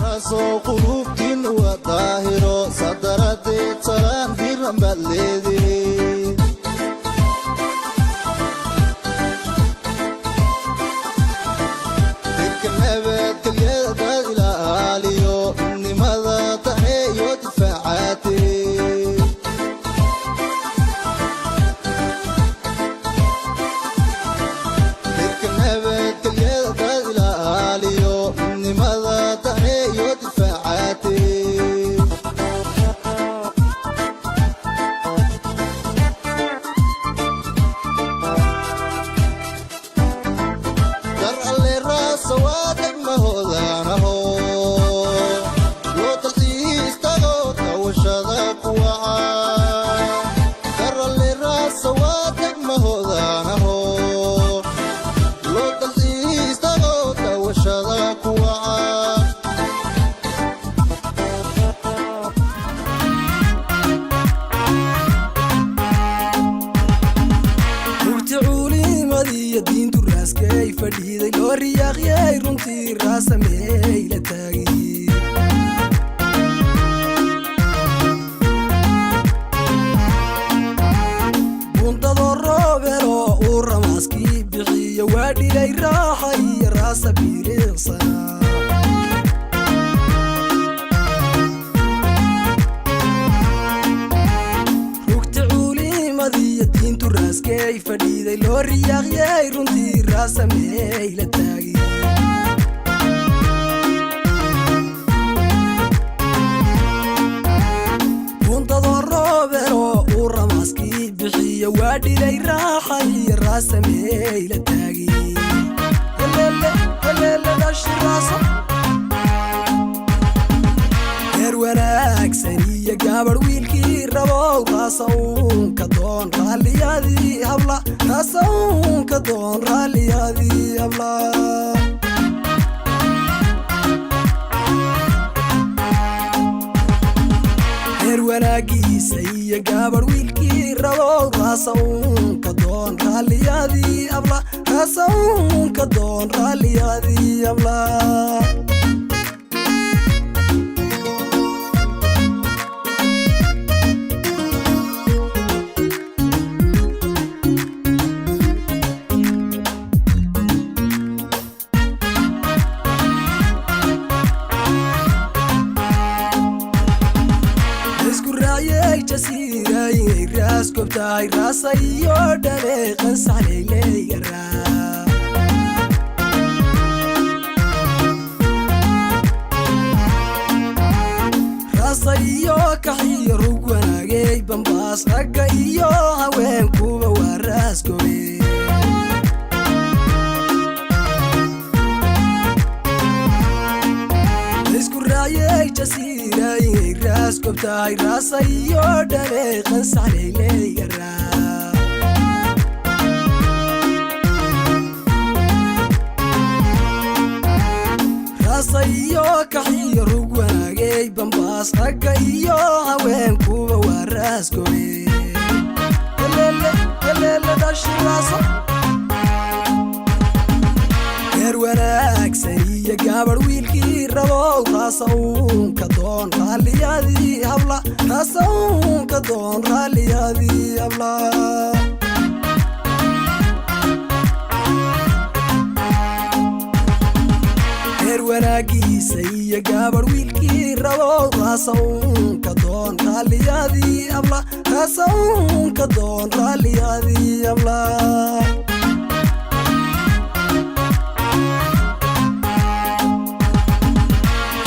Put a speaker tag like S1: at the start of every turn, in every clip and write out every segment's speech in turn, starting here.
S1: راسو قلوبتين وطاهرو صدرتي سلام في رمباليدي ذكرنا كل يدا إلى آليو إني ماذا تحيو دفاعاتي ذكرنا كل يدا إلى آليو إني ماذا تحيو دفاعاتي سوادك مهودانه لو تلتيس تغوط وشذاك وعا ترى اللي راس سوادك مهودانه لو تلتيس تغوط وشذاك وعا
S2: وتعولي مذي الدين تراس كيف فديدي لو رياق ياي رنتي راسا ميلا تاقي بنتظر الروبرو ورماسكي بغي وادي لي راحة هي راسا بيريصا كيف فديدي لو رياق ياي رنتي راسا ميلا تاقي بنتظر الروبرو ورماسكي بغي وادي لي راحة هي راسا ميلا تاقي هلالة داش راسا غير wanaag saniya gabar wiilkii rabo raasaun ka doon raaliyadii habla raasaun ka doon raaliyadii habla غير wanaagiisa iyo gabar wiilkii rabo raasaun ka doon raaliyadii habla raasaun ka doon raaliyadii habla جسيري راس كبتاي راسي يودلي قنص علي يرا راسي يو كحير وناغي بمباس رقا يو هوين كوبا وراس كوبي اسكراي جسيري راس كبتاي راسي يودلي قنص علي يرا راسي يو كحير وناغي بمباس رقا يو هوين كوبا وراس كوبي هلالة داش راسا غير wanaag saniya gabar wiilkii rabo raasaun ka doon raaliyadii habla raasaun ka doon raaliyadii habla غير wanaagiisa iyo gabar wiilkii rabo raasaun ka doon raaliyadii habla raasaun ka doon raaliyadii habla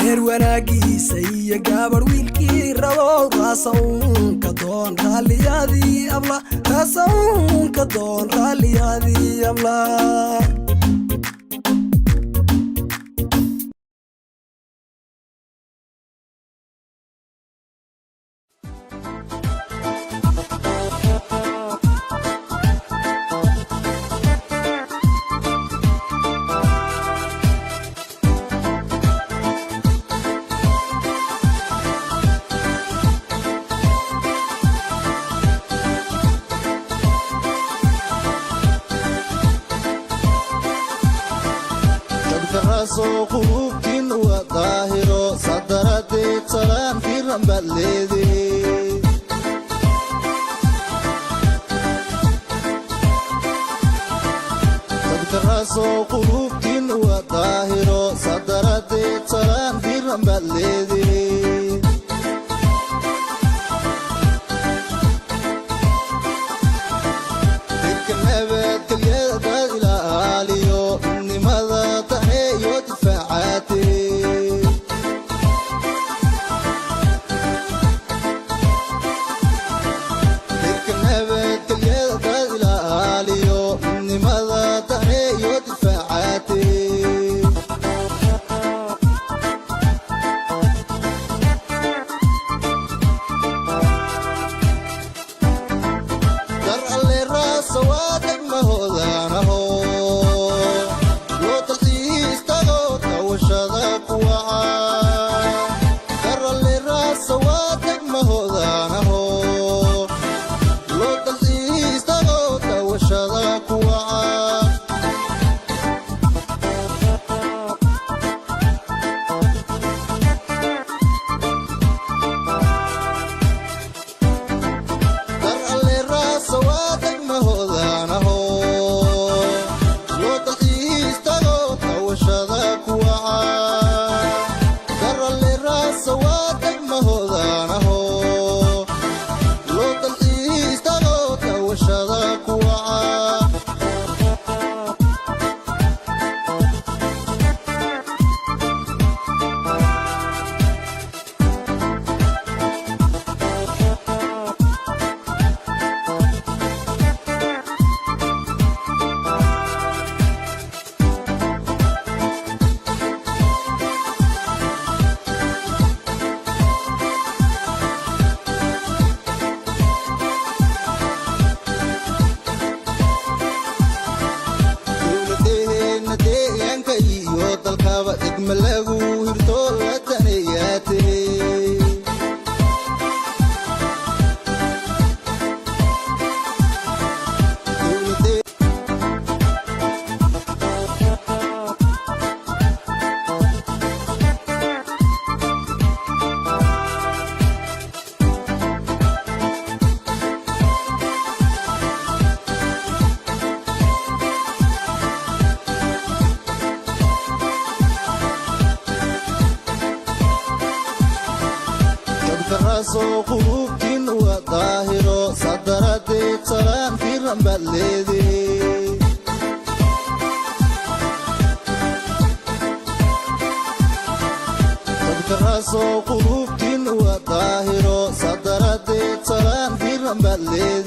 S2: غير wanaagiisa iyo gabar wiilkii rabo raasaun ka doon raaliyadii habla raasaun ka doon raaliyadii habla
S1: baad leedahay dadka raasoo qulubtiin waa daahiro sadaradeed salaan diran baad leedahay dadka nabadgelyada baad ilaaliyo midnimada taneeyo difaacaatee raasoo qulubtiin waa daahiro sadaradeed salaan diran baad leedahay dadka raasoo qulubtiin waa daahiro sadaradeed salaan diran baad leedahay